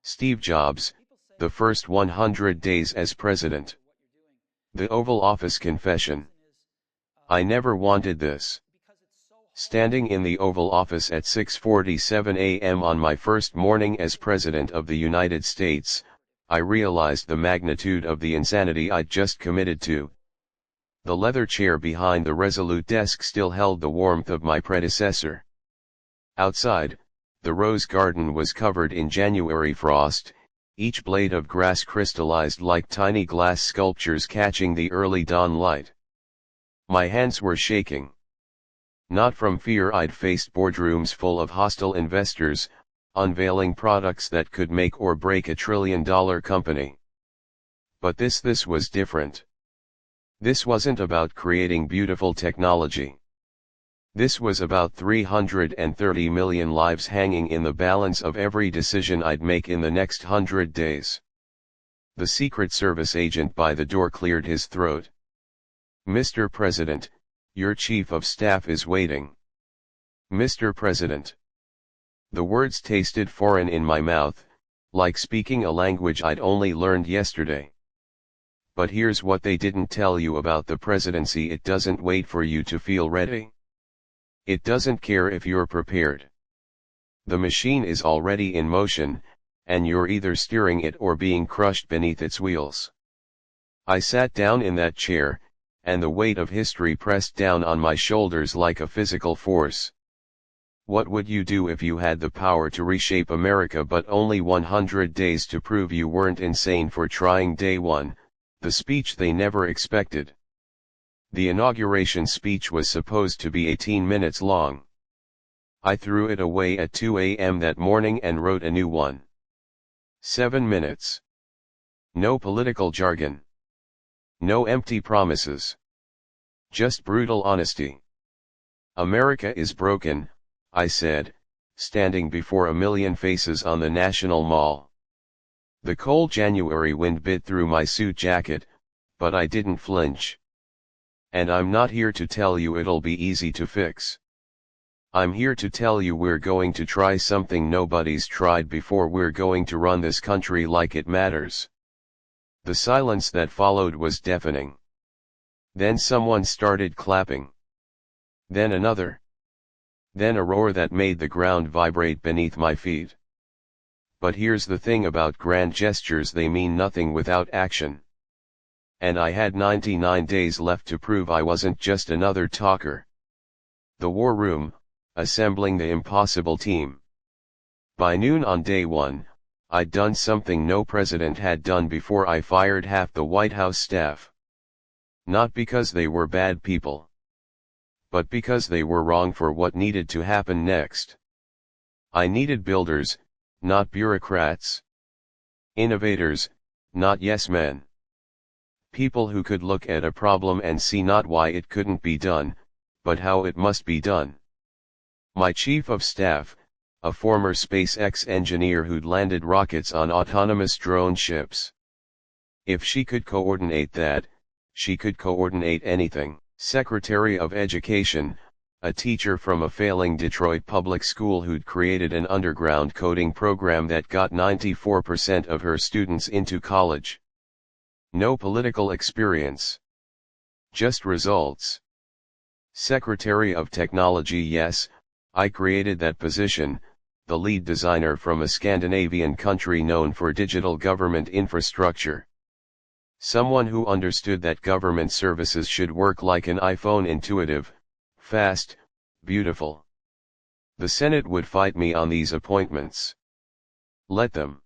Steve Jobs, the first 100 days as president. The Oval Office confession. I never wanted this. Standing in the Oval Office at 6:47 a.m. on my first morning as President of the United States, I realized the magnitude of the insanity I'd just committed to. The leather chair behind the resolute desk still held the warmth of my predecessor. Outside, the rose garden was covered in January frost, each blade of grass crystallized like tiny glass sculptures catching the early dawn light. My hands were shaking. Not from fear I'd faced boardrooms full of hostile investors, unveiling products that could make or break a trillion-dollar company. But this was different. This wasn't about creating beautiful technology. This was about 330 million lives hanging in the balance of every decision I'd make in the next 100 days. The Secret Service agent by the door cleared his throat. "Mr. President, your Chief of Staff is waiting." "Mr. President." The words tasted foreign in my mouth, like speaking a language I'd only learned yesterday. But here's what they didn't tell you about the presidency: it doesn't wait for you to feel ready. It doesn't care if you're prepared. The machine is already in motion, and you're either steering it or being crushed beneath its wheels. I sat down in that chair, and the weight of history pressed down on my shoulders like a physical force. What would you do if you had the power to reshape America but only 100 days to prove you weren't insane for trying? Day one, the speech they never expected. The inauguration speech was supposed to be 18 minutes long. I threw it away at 2 a.m. that morning and wrote a new one. 7 minutes. No political jargon. No empty promises. Just brutal honesty. "America is broken," I said, standing before a million faces on the National Mall. The cold January wind bit through my suit jacket, but I didn't flinch. And I'm not here to tell you it'll be easy to fix. I'm here to tell you we're going to try something nobody's tried before. We're going to run this country like it matters. The silence that followed was deafening. Then someone started clapping. Then another. Then a roar that made the ground vibrate beneath my feet. But here's the thing about grand gestures: they mean nothing without action. And I had 99 days left to prove I wasn't just another talker. The war room, assembling the impossible team. By noon on day one, I'd done something no president had done before. I fired half the White House staff. Not because they were bad people, but because they were wrong for what needed to happen next. I needed builders, not bureaucrats. Innovators, not yes men. People who could look at a problem and see not why it couldn't be done, but how it must be done. My chief of staff, a former SpaceX engineer who'd landed rockets on autonomous drone ships. If she could coordinate that, she could coordinate anything. Secretary of Education, a teacher from a failing Detroit public school who'd created an underground coding program that got 94% of her students into college. No political experience. Just results. Secretary of Technology. Yes, I created that position, the lead designer from a Scandinavian country known for digital government infrastructure. Someone who understood that government services should work like an iPhone: intuitive, fast, beautiful. The Senate would fight me on these appointments. Let them.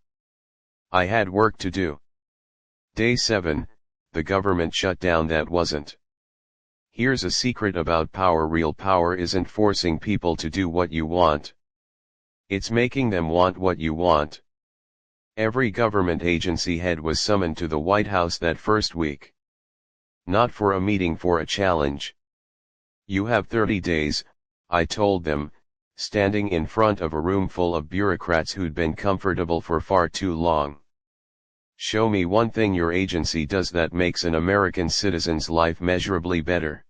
I had work to do. Day 7, the government shut down. That wasn't. Here's a secret about power: real power isn't forcing people to do what you want. It's making them want what you want. Every government agency head was summoned to the White House that first week. Not for a meeting, for a challenge. "You have 30 days, I told them, standing in front of a room full of bureaucrats who'd been comfortable for far too long. "Show me one thing your agency does that makes an American citizen's life measurably better.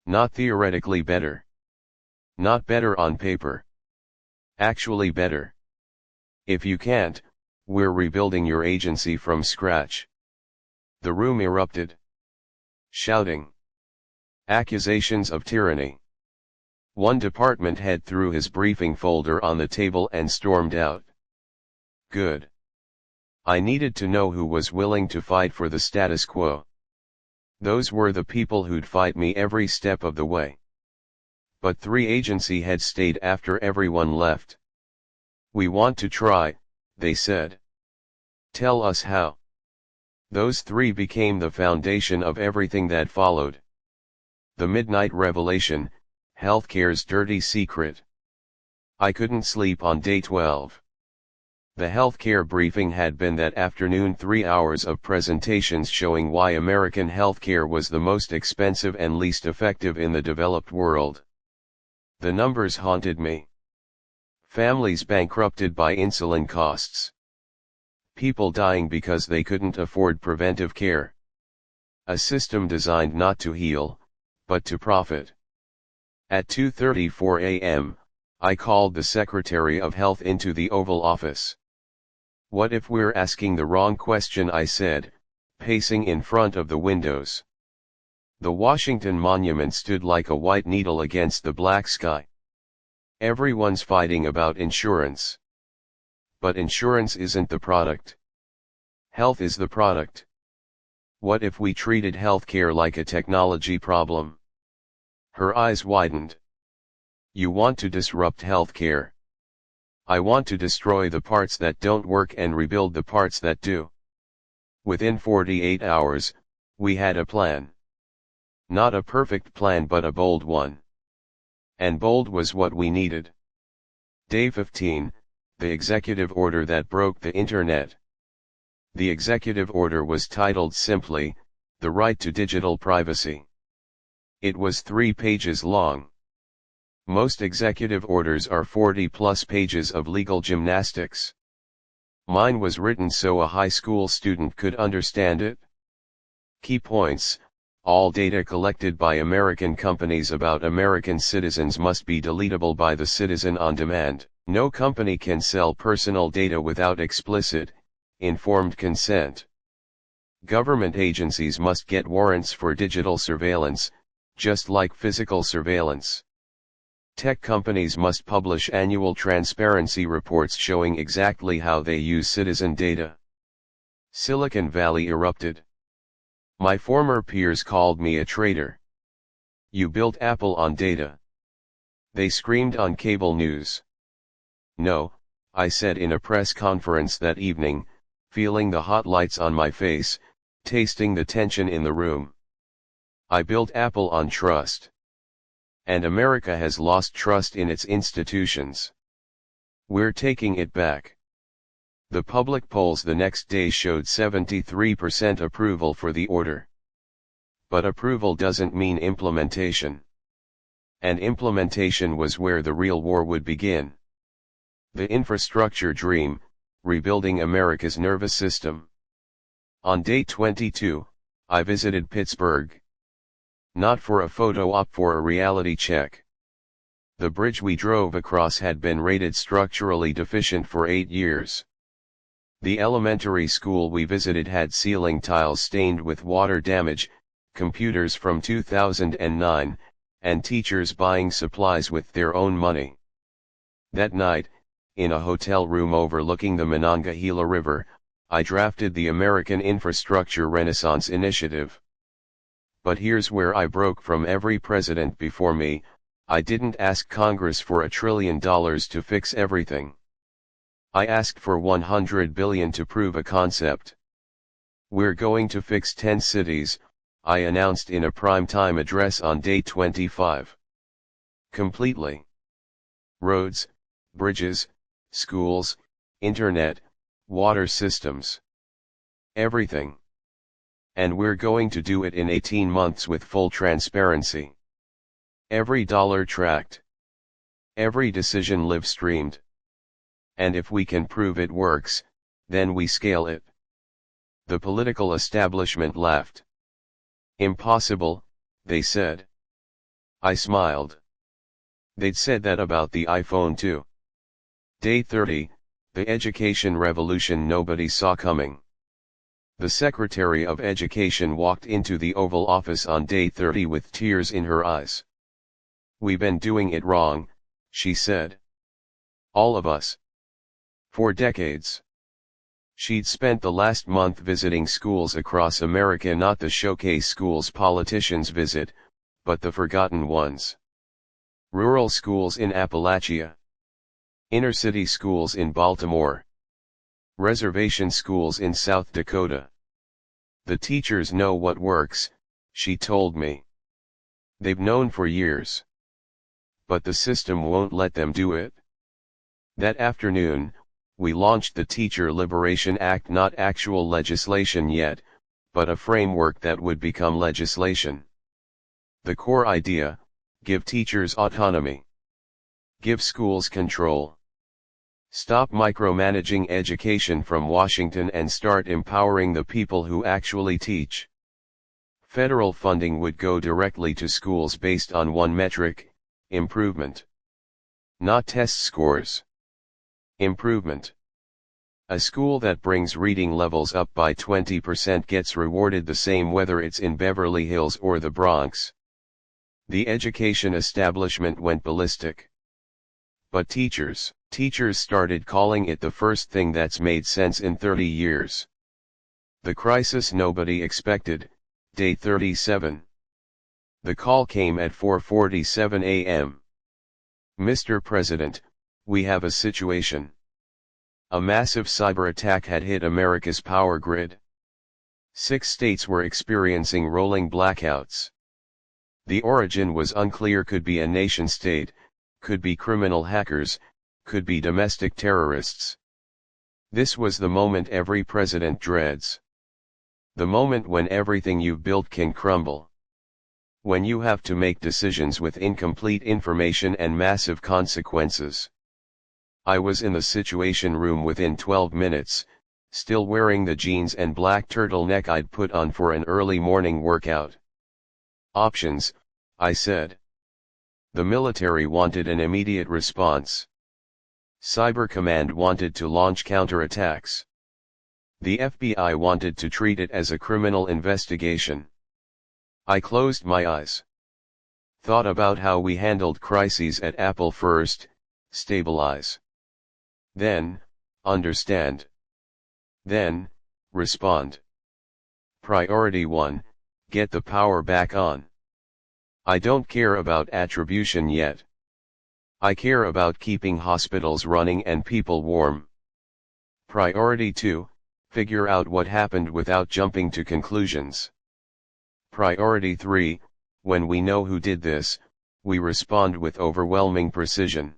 Not theoretically better. Not better on paper. Actually better. If you can't, we're rebuilding your agency from scratch. The room erupted. Shouting. Accusations of tyranny. One department head threw his briefing folder on the table and stormed out. Good. I needed to know who was willing to fight for the status quo. Those were the people who'd fight me every step of the way. But 3 agency heads stayed after everyone left. We want to try, they said. Tell us how. Those 3 became the foundation of everything that followed. The midnight revelation, healthcare's dirty secret. I couldn't sleep on day 12. The healthcare briefing had been that afternoon 3 hours of presentations showing why American healthcare was the most expensive and least effective in the developed world. The numbers haunted me. Families bankrupted by insulin costs. People dying because they couldn't afford preventive care. A system designed not to heal, but to profit. At 2:34 a.m., I called the Secretary of Health into the Oval Office. What if we're asking the wrong question, I said, pacing in front of the windows. The Washington Monument stood like a white needle against the black sky. Everyone's fighting about insurance. But insurance isn't the product. Health is the product. What if we treated healthcare like a technology problem? Her eyes widened. You want to disrupt healthcare. I want to destroy the parts that don't work and rebuild the parts that do. Within 48 hours, we had a plan. Not a perfect plan but a bold one. And bold was what we needed. Day 15, the executive order that broke the internet. The executive order was titled simply, The Right to Digital Privacy. It was 3 pages long. Most executive orders are 40+ pages of legal gymnastics. Mine was written so a high school student could understand it. Key points: all data collected by American companies about American citizens must be deletable by the citizen on demand. No company can sell personal data without explicit, informed consent. Government agencies must get warrants for digital surveillance, just like physical surveillance. Tech companies must publish annual transparency reports showing exactly how they use citizen data. Silicon Valley erupted. My former peers called me a traitor. You built Apple on data. They screamed on cable news. No, I said in a press conference that evening, feeling the hot lights on my face, tasting the tension in the room. I built Apple on trust. And America has lost trust in its institutions. We're taking it back. The public polls the next day showed 73% approval for the order. But approval doesn't mean implementation. And implementation was where the real war would begin. The infrastructure dream, rebuilding America's nervous system. On day 22, I visited Pittsburgh. Not for a photo op, for a reality check. The bridge we drove across had been rated structurally deficient for 8 years. The elementary school we visited had ceiling tiles stained with water damage, computers from 2009, and teachers buying supplies with their own money. That night, in a hotel room overlooking the Monongahela River, I drafted the American Infrastructure Renaissance Initiative. But here's where I broke from every president before me. I didn't ask Congress for $1 trillion to fix everything. I asked for $100 billion to prove a concept. We're going to fix 10 cities, I announced in a primetime address on day 25. Completely. Roads, bridges, schools, internet, water systems. Everything. And we're going to do it in 18 months with full transparency. Every dollar tracked. Every decision live streamed. And if we can prove it works, then we scale it. The political establishment laughed. Impossible, they said. I smiled. They'd said that about the iPhone too. Day 30, The education revolution nobody saw coming. The Secretary of Education walked into the Oval Office on day 30 with tears in her eyes. "We've been doing it wrong," she said. "All of us. For decades." She'd spent the last month visiting schools across America, not the showcase schools politicians visit, but the forgotten ones. Rural schools in Appalachia. Inner-city schools in Baltimore. Reservation schools in South Dakota. "The teachers know what works," she told me. "They've known for years. But the system won't let them do it." That afternoon, we launched the Teacher Liberation Act, not actual legislation yet, but a framework that would become legislation. The core idea: give teachers autonomy. Give schools control. Stop micromanaging education from Washington and start empowering the people who actually teach. Federal funding would go directly to schools based on one metric: improvement. Not test scores. Improvement. A school that brings reading levels up by 20% gets rewarded the same whether it's in Beverly Hills or the Bronx. The education establishment went ballistic. But teachers started calling it the first thing that's made sense in 30 years. The crisis nobody expected, day 37. The call came at 4:47 a.m. "Mr. President, we have a situation." A massive cyber attack had hit America's power grid. 6 states were experiencing rolling blackouts. The origin was unclear: could be a nation-state, could be criminal hackers, could be domestic terrorists. This was the moment every president dreads. The moment when everything you've built can crumble. When you have to make decisions with incomplete information and massive consequences. I was in the Situation Room within 12 minutes, still wearing the jeans and black turtleneck I'd put on for an early morning workout. "Options," I said. The military wanted an immediate response. Cyber Command wanted to launch counterattacks. The FBI wanted to treat it as a criminal investigation. I closed my eyes. Thought about how we handled crises at Apple first: stabilize. Then, understand. Then, respond. Priority 1, get the power back on. I don't care about attribution yet. I care about keeping hospitals running and people warm. Priority 2, figure out what happened without jumping to conclusions. Priority 3, when we know who did this, we respond with overwhelming precision.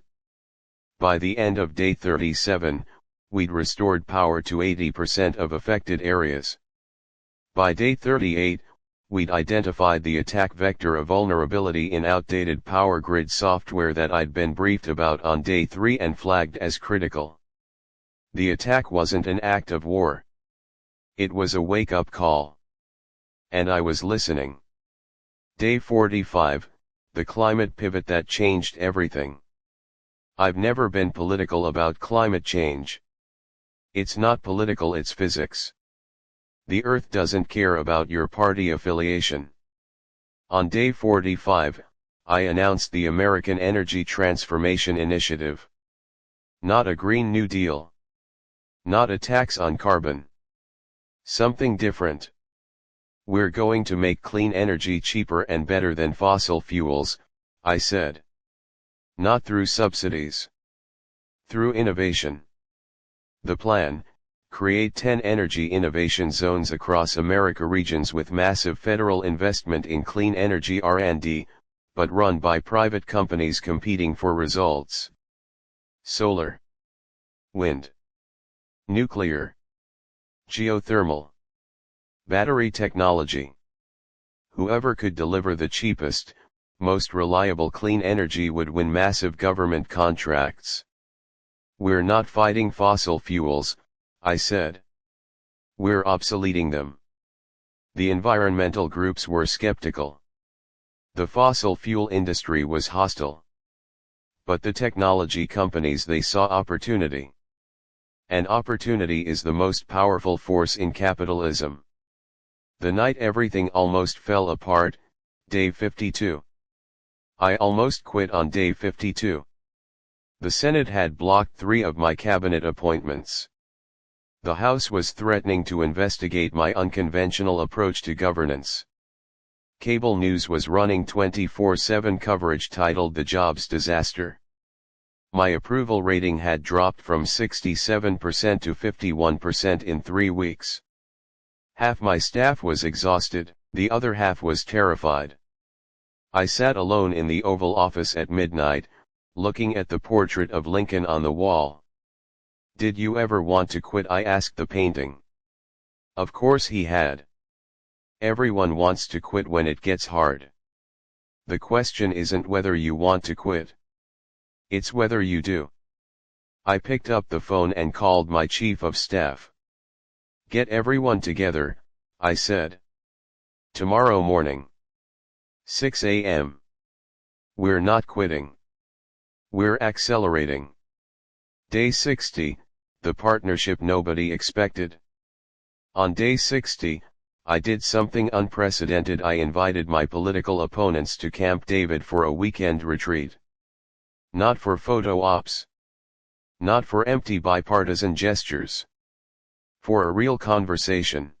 By the end of day 37, we'd restored power to 80% of affected areas. By day 38, we'd identified the attack vector, a vulnerability in outdated power grid software that I'd been briefed about on day 3 and flagged as critical. The attack wasn't an act of war. It was a wake-up call. And I was listening. Day 45, the climate pivot that changed everything. I've never been political about climate change. It's not political, it's physics. The Earth doesn't care about your party affiliation. On day 45, I announced the American Energy Transformation Initiative. Not a Green New Deal. Not a tax on carbon. Something different. We're going to make clean energy cheaper and better than fossil fuels, I said. Not through subsidies. Through innovation. The plan: create 10 energy innovation zones across America, regions with massive federal investment in clean energy R&D, but run by private companies competing for results. Solar, wind, nuclear, geothermal, battery technology. Whoever could deliver the cheapest, most reliable clean energy would win massive government contracts. We're not fighting fossil fuels, I said. We're obsoleting them. The environmental groups were skeptical. The fossil fuel industry was hostile. But the technology companies, they saw opportunity. And opportunity is the most powerful force in capitalism. The night everything almost fell apart, day 52. I almost quit on day 52. The Senate had blocked 3 of my cabinet appointments. The House was threatening to investigate my unconventional approach to governance. Cable news was running 24/7 coverage titled "The Jobs Disaster." My approval rating had dropped from 67% to 51% in 3 weeks. Half my staff was exhausted, the other half was terrified. I sat alone in the Oval Office at midnight, looking at the portrait of Lincoln on the wall. "Did you ever want to quit?" I asked the painting. Of course he had. Everyone wants to quit when it gets hard. The question isn't whether you want to quit. It's whether you do. I picked up the phone and called my chief of staff. "Get everyone together," I said. "Tomorrow morning. 6 a.m. We're not quitting. We're accelerating." Day 60, the partnership nobody expected. On day 60, I did something unprecedented. I invited my political opponents to Camp David for a weekend retreat. Not for photo ops. Not for empty bipartisan gestures. For a real conversation.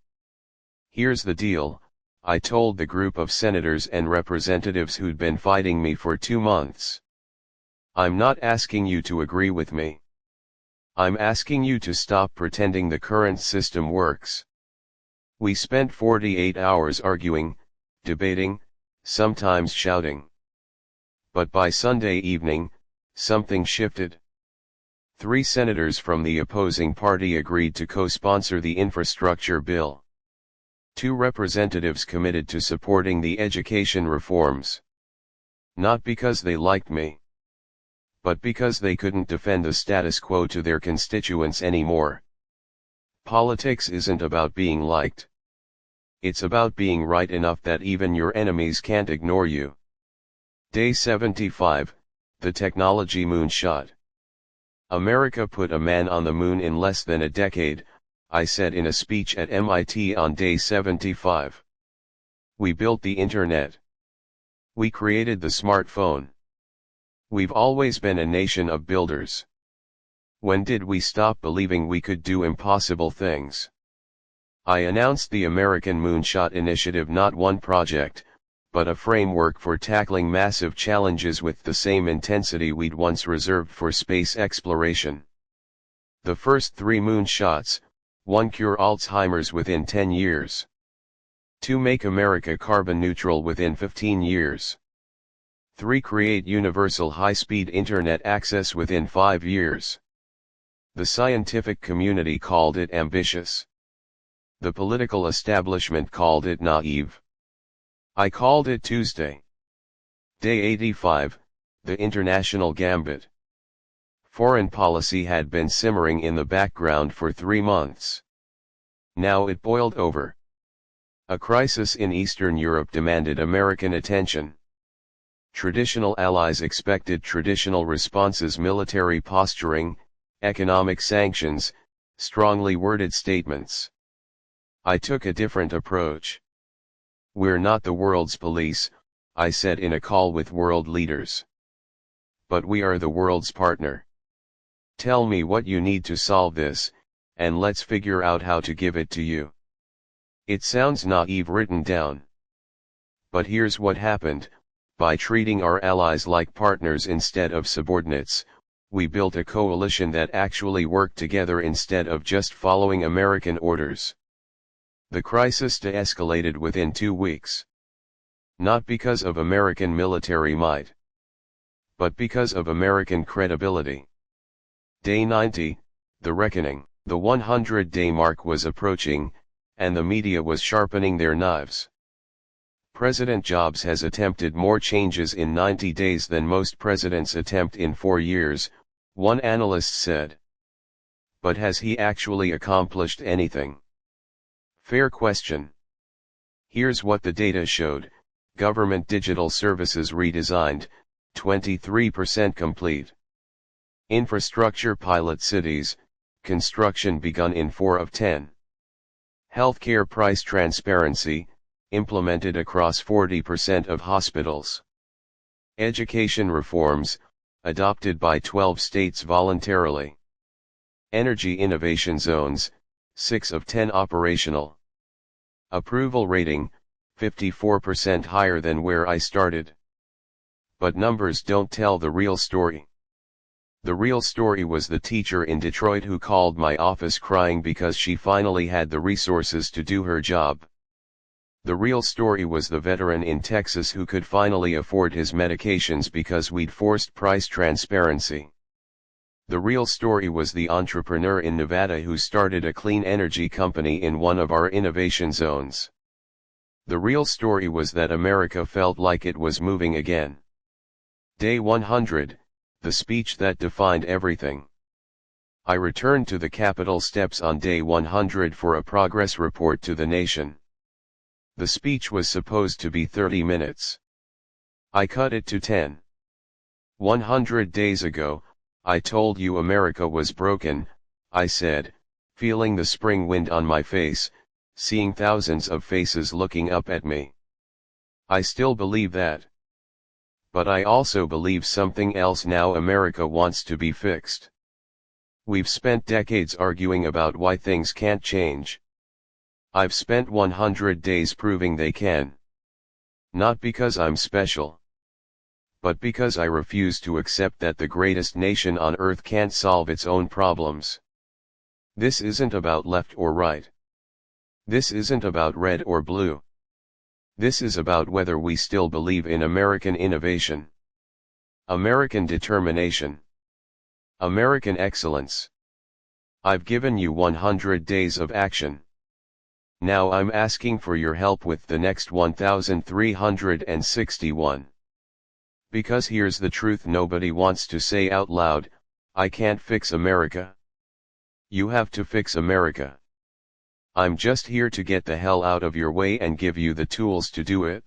"Here's the deal," I told the group of senators and representatives who'd been fighting me for 2 months. "I'm not asking you to agree with me. I'm asking you to stop pretending the current system works." We spent 48 hours arguing, debating, sometimes shouting. But by Sunday evening, something shifted. 3 senators from the opposing party agreed to co-sponsor the infrastructure bill. 2 representatives committed to supporting the education reforms. Not because they liked me, but because they couldn't defend the status quo to their constituents anymore. Politics isn't about being liked. It's about being right enough that even your enemies can't ignore you. Day 75, the technology moonshot. "America put a man on the moon in less than a decade," I said in a speech at MIT on day 75. "We built the internet. We created the smartphone. We've always been a nation of builders. When did we stop believing we could do impossible things?" I announced the American Moonshot Initiative, not one project, but a framework for tackling massive challenges with the same intensity we'd once reserved for space exploration. The first 3 moonshots: 1. Cure Alzheimer's within 10 years. 2. Make America carbon neutral within 15 years. 3. Create universal high-speed internet access within 5 years. The scientific community called it ambitious. The political establishment called it naive. I called it Tuesday. Day 85, the international gambit. Foreign policy had been simmering in the background for 3 months. Now it boiled over. A crisis in Eastern Europe demanded American attention. Traditional allies expected traditional responses: military posturing, economic sanctions, strongly worded statements. I took a different approach. "We're not the world's police," I said in a call with world leaders. "But we are the world's partner. Tell me what you need to solve this, and let's figure out how to give it to you." It sounds naive written down. But here's what happened: by treating our allies like partners instead of subordinates, we built a coalition that actually worked together instead of just following American orders. The crisis de-escalated within 2 weeks. Not because of American military might, but because of American credibility. Day 90, the reckoning. The 100-day mark was approaching, and the media was sharpening their knives. President Jobs has attempted more changes in 90 days than most presidents attempt in 4 years, one analyst said. But has he actually accomplished anything? Fair question. Here's what the data showed: government digital services redesigned, 23% complete. Infrastructure pilot cities, Construction begun in 4 of 10. Healthcare price transparency, implemented across 40% of hospitals. Education reforms, adopted by 12 states voluntarily. Energy innovation zones, 6 of 10 operational. Approval rating, 54% higher than where I started. But numbers don't tell the real story. The real story was the teacher in Detroit who called my office crying because she finally had the resources to do her job. The real story was the veteran in Texas who could finally afford his medications because we'd forced price transparency. The real story was the entrepreneur in Nevada who started a clean energy company in one of our innovation zones. The real story was that America felt like it was moving again. Day 100. The speech that defined everything. I returned to the Capitol steps on day 100 for a progress report to the nation. The speech was supposed to be 30 minutes. I cut it to 10. 100 days ago, I told you America was broken, I said, feeling the spring wind on my face, seeing thousands of faces looking up at me. I still believe that. But I also believe something else now. America wants to be fixed. We've spent decades arguing about why things can't change. I've spent 100 days proving they can. Not because I'm special. But because I refuse to accept that the greatest nation on earth can't solve its own problems. This isn't about left or right. This isn't about red or blue. This is about whether we still believe in American innovation, American determination, American excellence. I've given you 100 days of action. Now I'm asking for your help with the next 1361. Because here's the truth nobody wants to say out loud: I can't fix America. You have to fix America. I'm just here to get the hell out of your way and give you the tools to do it.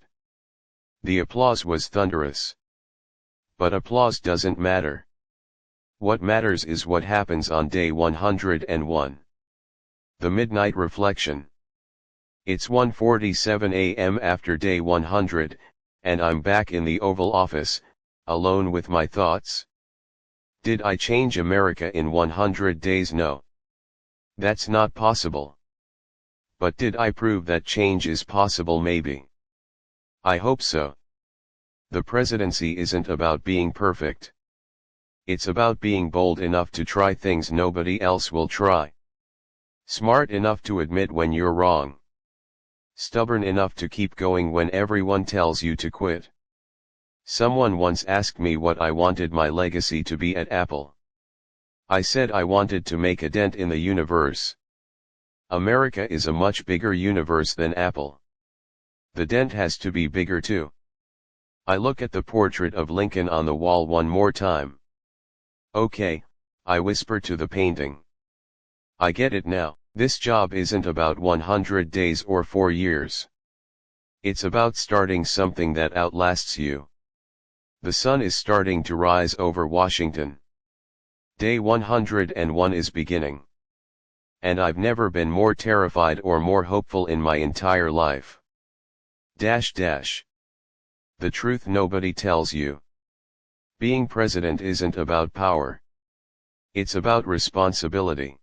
The applause was thunderous. But applause doesn't matter. What matters is what happens on day 101. The midnight reflection. It's 1:47 a.m. after day 100, and I'm back in the Oval Office, alone with my thoughts. Did I change America in 100 days? No. That's not possible. But did I prove that change is possible? Maybe. I hope so. The presidency isn't about being perfect. It's about being bold enough to try things nobody else will try. Smart enough to admit when you're wrong. Stubborn enough to keep going when everyone tells you to quit. Someone once asked me what I wanted my legacy to be at Apple. I said I wanted to make a dent in the universe. America is a much bigger universe than Apple. The dent has to be bigger too. I look at the portrait of Lincoln on the wall one more time. Okay, I whisper to the painting. I get it now. This job isn't about 100 days or 4 years. It's about starting something that outlasts you. The sun is starting to rise over Washington. Day 101 is beginning. And I've never been more terrified or more hopeful in my entire life. The truth nobody tells you. Being president isn't about power. It's about responsibility.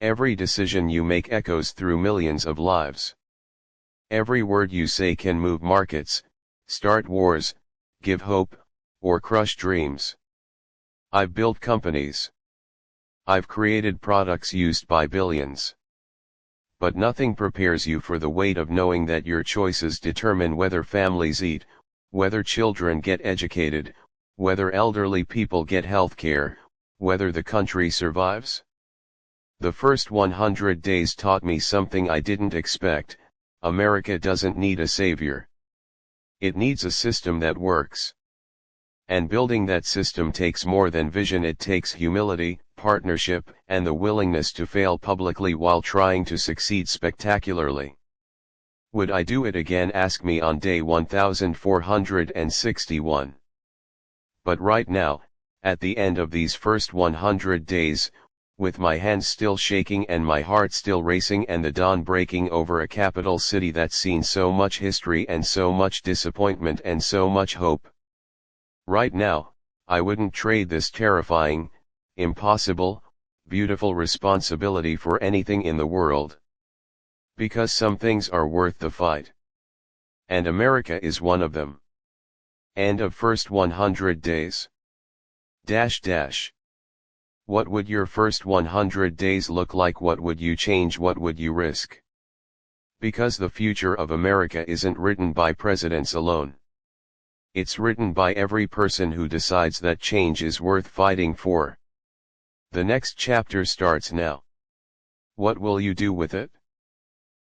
Every decision you make echoes through millions of lives. Every word you say can move markets, start wars, give hope, or crush dreams. I've built companies. I've created products used by billions. But nothing prepares you for the weight of knowing that your choices determine whether families eat, whether children get educated, whether elderly people get health care, whether the country survives. The first 100 days taught me something I didn't expect: America doesn't need a savior. It needs a system that works. And building that system takes more than vision. It takes humility, partnership, and the willingness to fail publicly while trying to succeed spectacularly. Would I do it again? Ask me on day 1461. But right now, at the end of these first 100 days, with my hands still shaking and my heart still racing and the dawn breaking over a capital city that's seen so much history and so much disappointment and so much hope. Right now, I wouldn't trade this terrifying, impossible, beautiful responsibility for anything in the world. Because some things are worth the fight. And America is one of them. End of first 100 days. What would your first 100 days look like? What would you change? What would you risk? Because the future of America isn't written by presidents alone. It's written by every person who decides that change is worth fighting for. The next chapter starts now. What will you do with it?